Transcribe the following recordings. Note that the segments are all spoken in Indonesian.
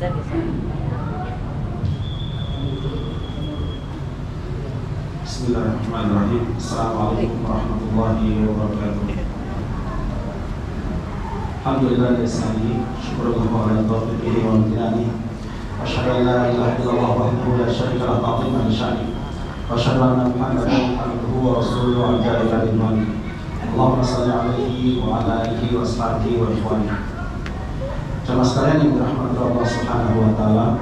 Bismillahirrahmanirrahim. Assalamualaikum warahmatullahi wabarakatuh. Alhamdulillah lillahi syukurullah ala taufiqihi wa amtinani. Asyhadu an la ilaha illallah wahdahu la syarika lahu ta'ziman li sya'ni. Wa asyhadu anna Muhammadan abduhu wa rasuluhu adda ila ridwani. Allahumma shalli alaihi wa ala alihi wa sahbihi wa ikhwani. Jamaah sekalian yang dirahmati Allah Subhanahu wa taala,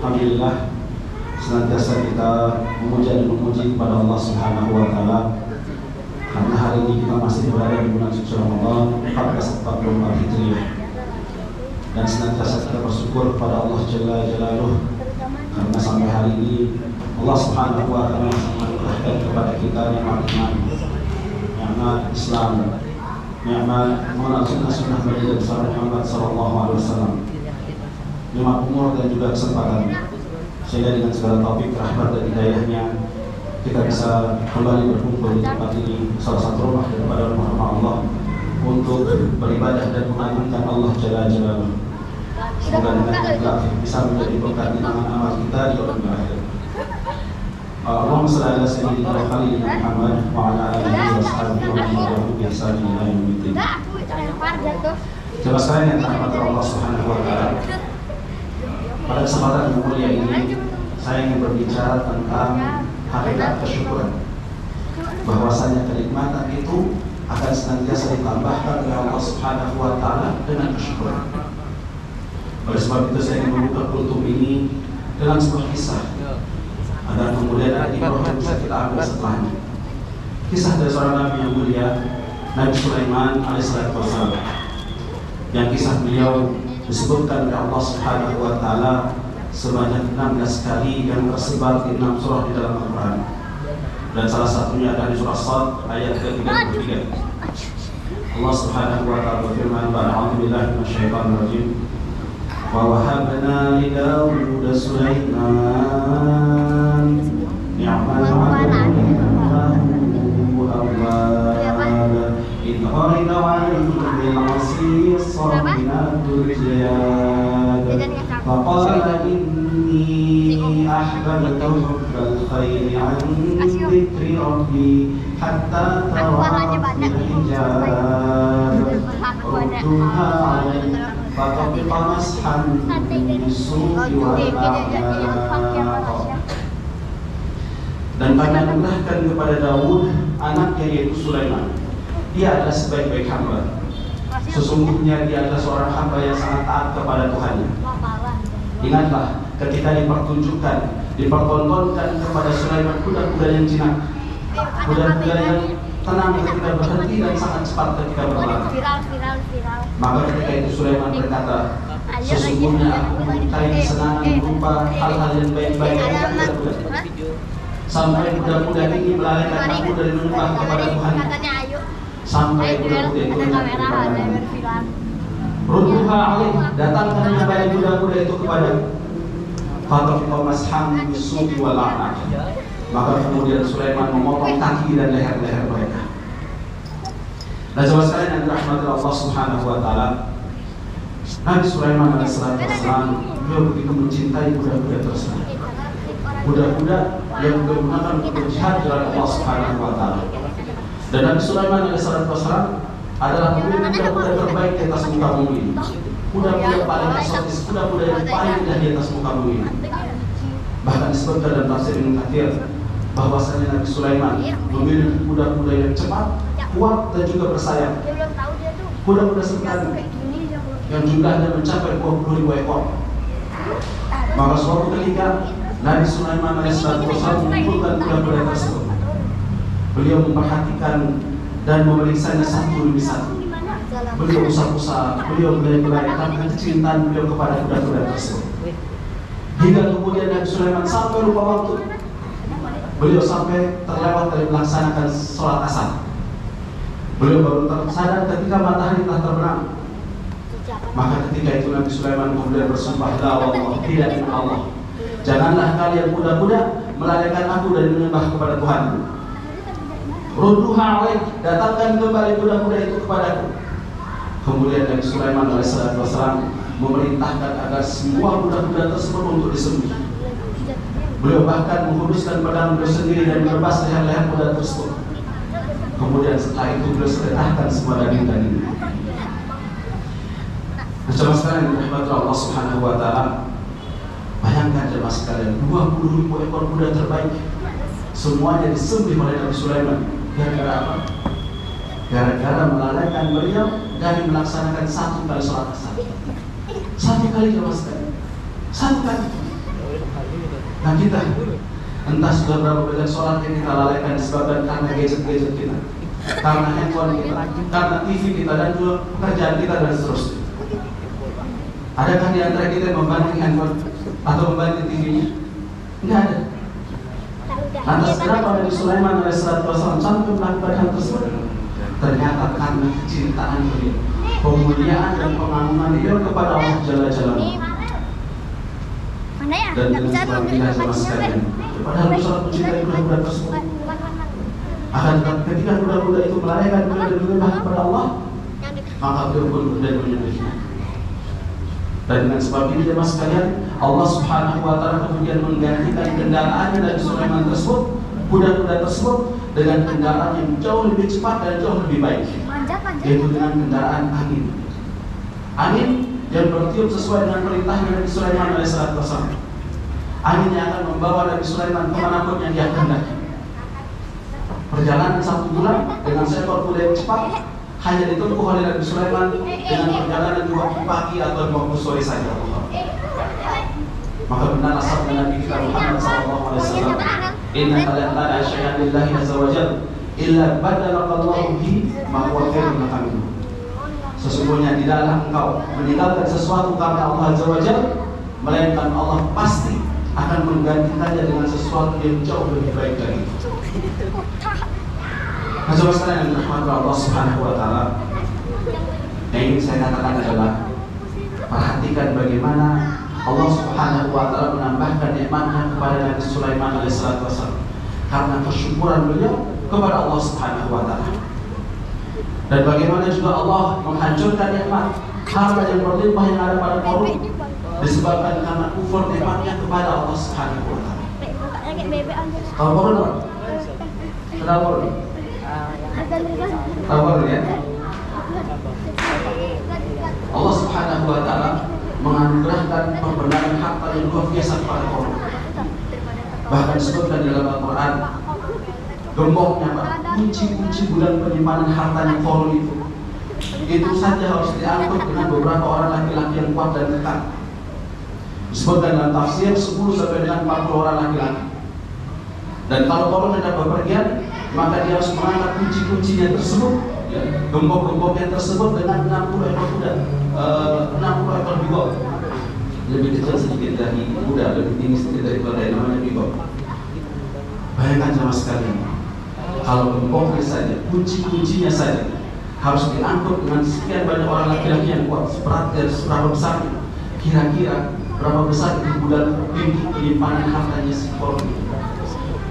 alhamdulillah senantiasa kita memuja dan memuji kepada Allah Subhanahu wa taala karena hari ini kita masih berada di bulan suci Ramadan 1444 Hijriah, dan senantiasa kita bersyukur kepada Allah Jalla Jalaluh karena sampai hari ini Allah Subhanahu wa taala masih menganugerahkan kepada kita nikmat iman, nikmat Islam, nikmat mengenal sunnah Nabi Muhammad sallallahu alaihi wasallam, nikmat umur dan juga kesempatan, sehingga dengan segala taufik, rahmat dan hidayahnya kita bisa kembali berkumpul di tempat ini, salah satu rumah daripada rumah Allah, untuk beribadah dan mengagungkan Allah Jalla Jalaluh. Semoga dengan ikhlas bisa menjadi berkat di tangan amal kita di orang akhir. Allahumma shalli ala sayyidina wa khalilina Muhammad wa ala alihi wa sahbihi wa man walahu bi ihsan ila yaumil din. Jemaah sekalian yang dirahmati Allah Subhanahu wa taala, pada kesempatan yang mulia ini saya ingin berbicara tentang hakikat kesyukuran, bahwasanya kenikmatan itu akan senantiasa ditambahkan oleh Allah Subhanahu wa taala dengan kesyukuran. Oleh sebab itu saya ingin membuka kultum ini dengan sebuah kisah agar kemudian ada ibrah yang bisa kita ambil setelahnya. Kisah dari seorang nabi yang mulia, Nabi Sulaiman alaihissalam, yang kisah beliau disebutkan oleh Allah Subhanahu wa taala sebanyak 16 kali yang tersebar di 6 surah di dalam Al-Qur'an. Dan salah satunya adalah di surah Sad ayat ke-33. Allah Subhanahu wa taala berfirman, "A'udzu billahi minasyaitonir rajim. Wa wahabna li Daud Sulaiman ni'mal 'abdun innahu awwab. إذ خرج عليه بالعصي الصافنات الجياد فقال إني أحببت حب الخير عن ذكر ربي حتى توارت بالحجاب ردوها علي فطبق مسحا بالسوق والأعناق." Dan kami anugerahkan kepada Daud anaknya yaitu Sulaiman. Dia adalah sebaik-baik hamba. Sesungguhnya dia adalah seorang hamba yang sangat taat kepada Tuhannya. Ingatlah ketika dipertunjukkan, dipertontonkan kepada Sulaiman kuda-kuda yang jinak, kuda-kuda yang tenang ketika berhenti dan sangat cepat ketika berlari. Maka ketika itu Sulaiman berkata, "Sesungguhnya aku menyukai kesenangan berupa hal-hal yang baik-baik dari kuda-kuda, sampai kuda-kuda ini melalaikan aku dari menyembah kepada Tuhan, sampai kuda-kuda itu menyembah. Rudduha alaih, datangkan kembali kuda-kuda itu kepada Fatafiqa mashan bisuki wal a'naq." Maka kemudian Sulaiman memotong kaki dan leher-leher mereka. Nah, jemaah sekalian yang dirahmati Allah Subhanahu wa taala, Nabi Sulaiman alaihissalam beliau begitu mencintai kuda-kuda tersebut, kuda-kuda yang digunakan untuk berjihad di jalan Allah Subhanahu wa taala. Dan Nabi Sulaiman alaihissalam adalah pemimpin kuda-kuda terbaik di atas muka bumi ini. Kuda-kuda paling eksotis, kuda-kuda yang paling indah di atas muka bumi ini. Bahkan disebutkan dalam tafsir Ibnu Katsir bahwasanya Nabi Sulaiman memiliki kuda-kuda yang cepat, kuat dan juga bersayap. Kuda-kuda sekitar yang jumlahnya mencapai 20.000 ekor. Maka suatu ketika Nabi Sulaiman alaihissalam mengumpulkan kuda-kuda tersebut. Beliau memperhatikan dan memeriksanya satu demi satu. Beliau usah-usah, beliau melayangkan kecintaan beliau kepada kuda-kuda tersebut. Hingga kemudian Nabi Sulaiman sampai lupa waktu. Beliau sampai terlewat dari melaksanakan sholat asar. Beliau baru tersadar ketika matahari telah terbenam. Maka ketika itu Nabi Sulaiman kemudian bersumpah, "La wallah, tidak demi Allah, janganlah kalian kuda-kuda melalaikan aku dari menyembah kepada Tuhan. Rudduha alaih, datangkan kembali kuda-kuda itu kepadaku. Kemudian Nabi Sulaiman alaihissalam memerintahkan agar semua budak-budak tersebut untuk disembelih. Beliau bahkan menghunuskan pedang beliau sendiri dan menebas leher-leher budak tersebut. Kemudian setelah itu beliau serahkan semua daging-daging. Nah, jemaah sekalian yang dirahmati Allah Subhanahu wa taala, bayangkan jemaah sekalian 20.000 ekor kuda terbaik semuanya disembelih oleh Nabi Sulaiman. Gara-gara apa? Gara-gara melalaikan beliau dari melaksanakan satu kali sholat asar. Satu kali jemaah sekalian. Satu kali. Nah kita entah sudah berapa banyak sholat yang kita lalaikan disebabkan karena gadget-gadget kita, karena handphone kita, karena TV kita, dan juga pekerjaan kita dan seterusnya. Adakah di antara kita yang membanting handphone atau membanting TV-nya? Enggak ada. Lantas kenapa Nabi Sulaiman alaihissalam sampai melakukan hal tersebut? Ternyata karena kecintaan beliau, pemuliaan dan pengagungan beliau kepada Allah Jalla Jalaluhu. Dan dengan sebab kita sama sekalian, padahal beliau sangat mencintai budak-budak tersebut. Akan tetapi ketika budak-budak itu melalaikan beliau dan menyembah kepada Allah, maka beliau pun kemudian menyembelihnya. Dan dengan sebab ini jemaah sekalian, Allah Subhanahu wa taala kemudian menggantikan kendaraannya Nabi Sulaiman tersebut, kuda-kuda tersebut, dengan kendaraan yang jauh lebih cepat dan jauh lebih baik, yaitu dengan kendaraan angin. Angin yang bertiup sesuai dengan perintah Nabi Sulaiman alaihissalam. Angin yang akan membawa Nabi Sulaiman kemanapun yang dia kehendaki. Perjalanan 1 bulan dengan seekor kuda yang cepat hanya ditempuh oleh Nabi Sulaiman dengan perjalanan 2 pagi atau 20 sore saja. Maka benar sabda Nabi kita Muhammad SAW, Inna kalian la syai'an lillahi azza wa jalla illa badalaqallahu bihi ma huwa khairun lakum. Sesungguhnya tidaklah engkau meninggalkan sesuatu karena Allah azza wa jalla, melainkan Allah pasti akan menggantikannya dengan sesuatu yang jauh lebih baik dari itu. Nah, coba sekalian yang dirahmati Allah Subhanahu wa taala, yang ingin saya katakan adalah perhatikan bagaimana Allah Subhanahu wa taala menambahkan nikmatnya kepada Nabi Sulaiman alaihissalam karena kesyukuran beliau kepada Allah Subhanahu wa taala. Dan bagaimana juga Allah menghancurkan nikmat harta yang berlimpah yang ada pada Qarun disebabkan karena kufur nikmatnya kepada Allah Subhanahu wa taala. Tahu Qarun apa? Kenal Qarun? Tahu Qarun ya? Allah Subhanahu wa taala menganugerahkan pembenaran harta yang luar biasa kepada Qarun. Bahkan disebutkan di dalam Al-Quran, gemboknya Pak, kunci-kunci gudang penyimpanan hartanya Qarun itu saja harus diangkut dengan beberapa orang laki-laki yang kuat dan kekal. Disebutkan dalam tafsir 10 sampai dengan 40 orang laki-laki. Dan kalau Qarun hendak bepergian, maka dia harus mengangkat kunci-kuncinya tersebut, ya, gembok-gemboknya tersebut dengan 60 ekor kuda, 60 ekor bigol, lebih kecil sedikit dari kuda, lebih tinggi sedikit dari kuda, yang namanya bigol. Bayangkan sama sekali, kalau gemboknya saja, kunci-kuncinya saja harus diangkut dengan sekian banyak orang laki-laki yang kuat, seberapa besar, kira-kira berapa besar itu gudang pintu penyimpanan hartanya si Qarun?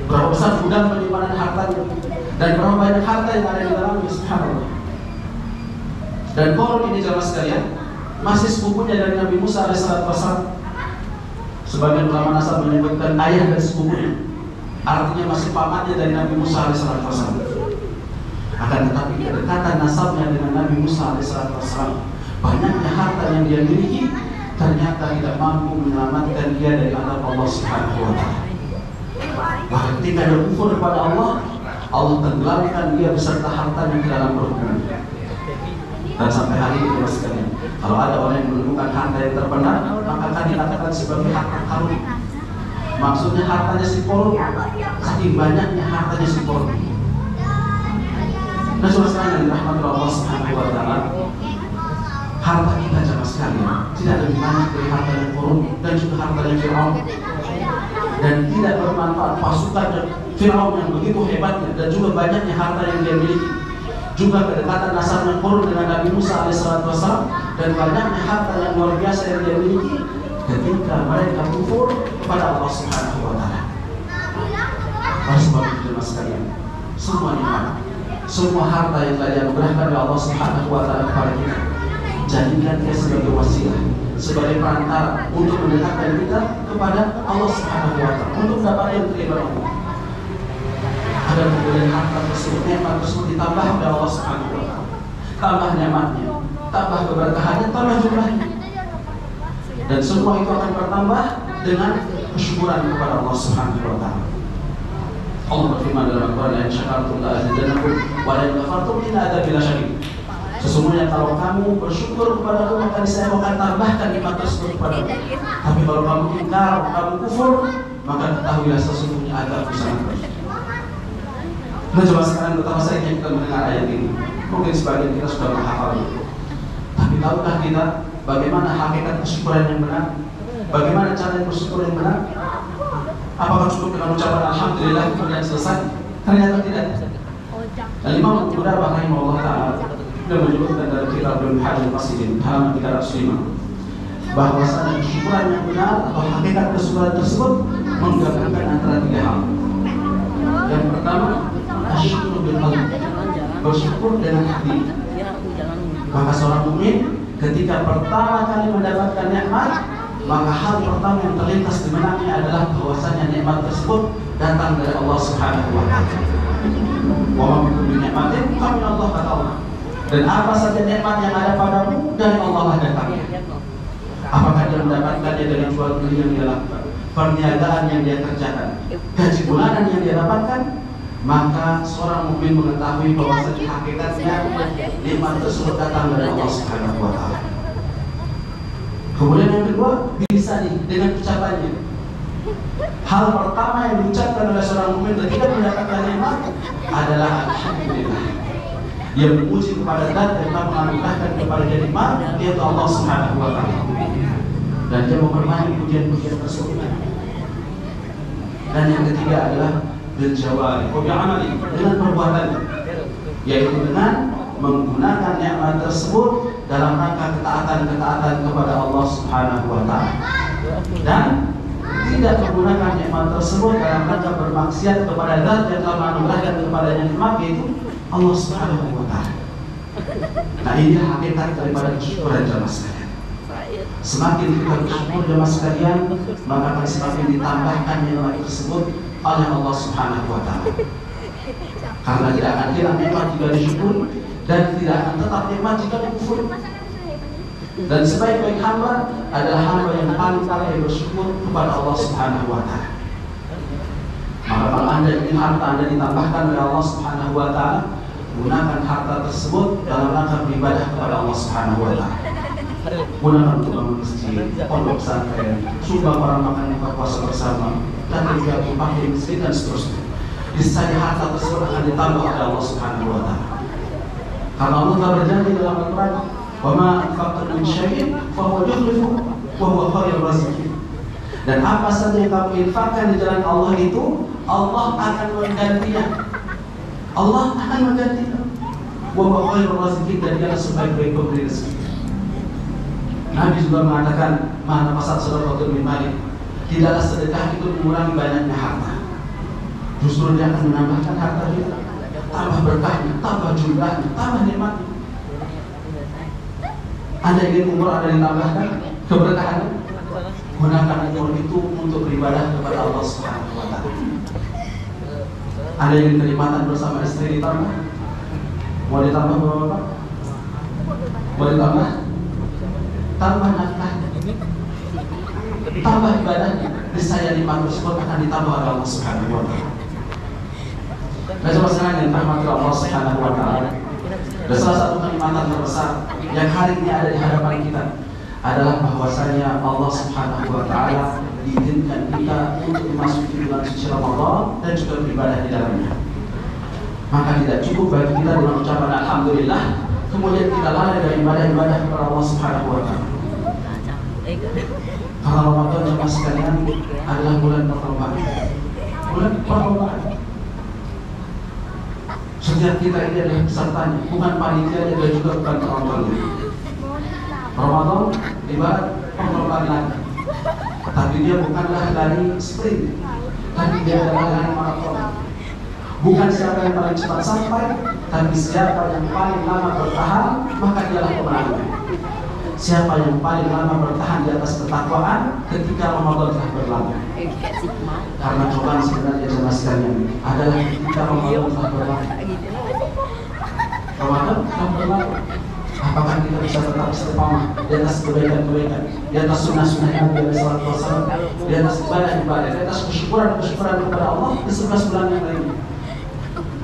Berapa besar gudang penyimpanan hartanya dan berapa banyak harta yang ada di dalamnya, subhanallah. Dan Qarun ini jamaah sekalian masih sepupunya dari Nabi Musa alaihissalam. Sebagian ulama nasab menyebutkan ayah dari sepupunya, artinya masih pamannya dari Nabi Musa alaihissalam. Akan tetapi kedekatan nasabnya dengan Nabi Musa alaihissalam, banyaknya harta yang dia miliki ternyata tidak mampu menyelamatkan dia dari azab Allah Subhanahu wa taala. Bahkan ketika dia kufur kepada Allah, Allah tenggelamkan dia beserta hartanya ke dalam perutnya. Dan sampai hari ini sekalian, kalau ada orang yang menemukan harta yang terpendam, maka akan dikatakan sebagai harta karun. Maksudnya hartanya si Qarun, saking banyaknya hartanya si Qarun. Nah, saudara yang dirahmati Allah Subhanahu wa taala, harta kita jamaah sekalian tidak lebih banyak dari hartanya Qarun dan juga hartanya Fir'aun. Dan tidak bermanfaat pasukan Fir'aun yang begitu hebatnya dan juga banyaknya harta yang dia miliki. Juga kedekatan nasabnya Qarun dengan Nabi Musa alaihissalam dan banyaknya harta yang luar biasa yang dia miliki ketika mereka kufur kepada Allah Subhanahu wa taala. Oleh sebab itu jemaah sekalian, semua nikmat, semua harta yang telah dianugerahkan oleh Allah Subhanahu wa taala kepada kita, jadikan dia sebagai wasilah, sebagai perantara untuk mendekatkan kita kepada Allah Subhanahu wa Ta'ala, untuk mendapatkan keridhaan Allah. Agar kemudian harta tersebut, nikmat tersebut ditambah oleh Allah Subhanahu wa Ta'ala. Tambah nikmatnya, tambah keberkahannya, tambah jumlahnya. Dan semua itu akan bertambah dengan kesyukuran kepada Allah Subhanahu wa Ta'ala. Allah berfirman dalam Al-Quran, "La in syakartum la azidannakum wa la in kafartum inna adzabi lasyadid." Sesungguhnya kalau kamu bersyukur kepada Allah, maka saya akan tambahkan nikmat tersebut kepada kamu. Tapi kalau kamu ingkar, kamu kufur, maka ketahuilah sesungguhnya azabku sangat berat. Nah, coba sekarang betapa seringnya kita mendengar ayat ini. Mungkin sebagian kita sudah menghafalnya. Tapi tahukah kita bagaimana hakikat kesyukuran yang benar? Bagaimana cara bersyukur yang benar? Apakah cukup dengan ucapan alhamdulillah kemudian selesai? Ternyata tidak. Al-Imam Abu Dawud rahimahullah ta'ala sudah menyebutkan dalam kitab Al-Hajj Al-Qasidin halaman 305 bahwasanya kesyukuran yang benar atau hakikat kesyukuran tersebut menggabungkan antara tiga hal. Yang pertama, asyukur bil qalbi, bersyukur dengan hati. Maka seorang mukmin ketika pertama kali mendapatkan nikmat, maka hal pertama yang terlintas di benaknya adalah bahwasanya nikmat tersebut datang dari Allah Subhanahu wa Ta'ala. Wa ma bikum min nikmatin fa min Allah, kata Allah. Dan apa saja nikmat yang ada padamu dari Allah lah datangnya. Apakah dia mendapatkannya dari jual beli yang dia lakukan, perniagaan yang dia kerjakan, gaji bulanan yang dia dapatkan, maka seorang mukmin mengetahui bahwasanya hakikatnya nikmat tersebut datang dari Allah Subhanahu wa Ta'ala. Kemudian yang kedua, bisa nih dengan ucapannya. Hal pertama yang diucapkan oleh seorang mukmin ketika mendapatkan nikmat adalah alhamdulillah. Dia memuji kepada Zat yang telah menganugerahkan kepada dia nikmat, yaitu Allah Subhanahu wa Ta'ala. Dan dia memperbanyak pujian-pujian tersebut. Dan yang ketiga adalah berjawab, dengan perbuatan, yaitu dengan menggunakan nikmat tersebut dalam rangka ketaatan kepada Allah Subhanahu wa Ta'ala, dan tidak menggunakan nikmat tersebut dalam rangka bermaksiat kepada Zat yang telah menganugerahkan kepadanya nikmat, yaitu Allah Subhanahu wa Ta'ala. Nah, ini hakikat daripada kesyukuran jamaah sekalian. Semakin kita bersyukur jamaah sekalian, maka akan semakin ditambahkan nikmat tersebut oleh Allah Subhanahu wa Ta'ala. Karena tidak akan hilang nikmat jika disyukur, dan tidak akan tetap nikmat jika dikufur. Dan sebaik-baik hamba adalah hamba yang paling pandai bersyukur kepada Allah Subhanahu wa Ta'ala. Maka kalau Anda ingin harta Anda ditambahkan oleh Allah Subhanahu wa Ta'ala, gunakan harta tersebut dalam rangka beribadah kepada Allah Subhanahu wa Ta'ala. Gunakan untuk bangun masjid, pondok pesantren, sumbang orang makan buka puasa bersama, dan juga pakai miskin dan seterusnya. Niscaya harta tersebut akan ditambah oleh Allah Subhanahu wa Ta'ala. Karena Allah telah berjanji dalam Al-Quran, "Wa ma anfaqtum min syai'in fa huwa yukhlifu wa huwa khairur raziqin." Dan apa saja yang kamu infakkan di jalan Allah itu, Allah akan menggantinya. Allah akan menggantinya. Wa huwa khairur raziqin, dan Dia sebaik-baik pemberi rezeki. Nabi juga mengatakan, "Mana pasal sedekah min mali." Tidaklah sedekah itu mengurangi banyaknya harta. Justru dia akan menambahkan harta kita, tambah berkahnya, tambah jumlahnya, tambah nikmatnya. Anda ingin umur Anda ditambahkan keberkahannya? Gunakan umur itu untuk beribadah kepada Allah Subhanahu wa Ta'ala. Anda ingin kenikmatan bersama istri ditambah? Mau ditambah berapa, Pak? Mau ditambah? Tambah nafkahnya, tambah ibadahnya. Niscaya nikmat tersebut akan ditambah oleh Allah Subhanahu wa Ta'ala. Nah, coba sekarang yang rahmat Allah Subhanahu wa Ta'ala, dan salah satu kenikmatan terbesar yang hari ini ada di hadapan kita adalah bahwasanya Allah Subhanahu wa Ta'ala diizinkan kita untuk memasuki bulan suci Ramadan dan juga beribadah di dalamnya. Maka tidak cukup bagi kita dengan ucapan alhamdulillah kemudian kita lalai dari ibadah-ibadah kepada Allah Subhanahu wa Ta'ala. Karena Ramadan jemaah sekalian adalah bulan perlombaan. Bulan perlombaan. Setiap kita ini adalah pesertanya, bukan panitianya dan juga bukan penontonnya. Ramadan ibarat perlombaan lari, tapi dia bukanlah lari sprint, tapi dia adalah lari maraton. Bukan siapa yang paling cepat sampai, tapi siapa yang paling lama bertahan, maka dialah pemenangnya. Siapa yang paling lama bertahan di atas ketakwaan ketika Ramadan telah berlalu? Karena cobaan sebenarnya jemaah sekalian adalah ketika Ramadan telah berlalu. Ramadan telah berlalu. Apakah kita bisa tetap istiqamah di atas kebaikan-kebaikan, di atas sunnah-sunnah Nabi SAW, di atas ibadah-ibadah, di atas kesyukuran-kesyukuran kepada Allah di 11 bulan yang lainnya?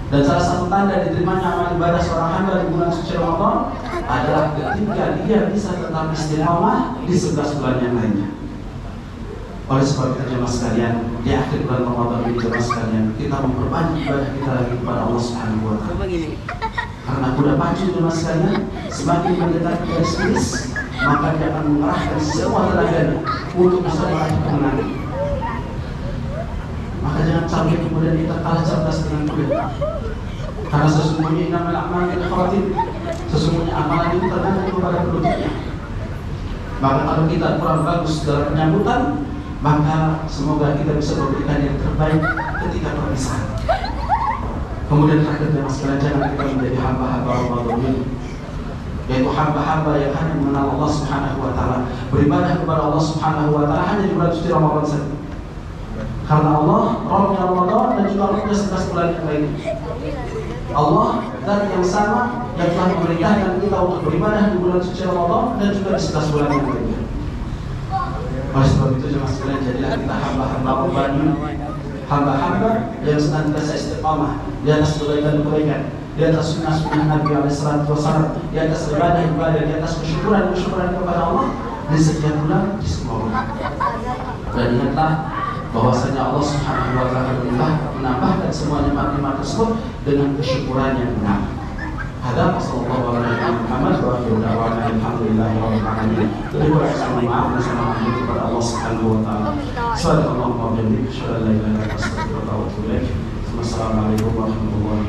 Dan salah satu tanda diterimanya amal ibadah seorang hamba di bulan suci Ramadan adalah ketika dia bisa tetap istiqamah di 11 bulan yang lainnya. Oleh sebab itu jemaah sekalian, di akhir bulan Ramadan ini jemaah sekalian, kita memperbanyak ibadah kita lagi kepada Allah Subhanahu wa Ta'ala. Karena kuda pacu jemaah sekalian, semakin mendekati garis finish, maka dia akan mengerahkan semua tenaganya untuk bisa meraih kemenangan. Maka jangan sampai kemudian kita kalah cerdas dengan kuda. Karena sesungguhnya innamal a'malu binniyyat, sesungguhnya amalan itu tergantung kepada penutupnya. Maka kalau kita kurang bagus dalam penyambutan, maka semoga kita bisa memberikan yang terbaik ketika perpisahan. Kemudian terakhir jemaah sekalian, jangan kita menjadi hamba-hamba Ramadan ini, yaitu hamba-hamba yang hanya mengenal Allah Subhanahu wa Ta'ala, beribadah kepada Allah Subhanahu wa Ta'ala hanya di bulan suci Ramadan saja. Karena Allah Rabbnya Ramadan dan juga Rabbnya 11 bulan yang lainnya. Allah dan yang sama yang telah memerintahkan kita untuk beribadah di bulan suci Ramadan dan juga di 11 bulan yang lainnya. Oleh sebab itu jemaah sekalian, jadilah kita hamba-hamba Rabbani, hamba-hamba yang senantiasa istiqamah di atas kebaikan-kebaikan, di atas sunnah-sunnah Nabi SAW, di atas ibadah-ibadah, di atas kesyukuran-kesyukuran kepada Allah di setiap bulan, di semua bulan. Dan ingatlah bahwasanya Allah Subhanahu wa Ta'ala menambahkan semua nikmat-nikmat tersebut dengan kesyukuran yang benar. Hadza sallallahu alaihi Muhammad wa da'wana alhamdulillahirabbil alamin. Terima kasih maaf bersama kepada Allah Subhanahu wa Ta'ala. Subhanallah wa bihamdihi, asyhadu an la ilaha illa anta, astaghfiruka wa atubu ilaik. Wassalamualaikum warahmatullahi wabarakatuh.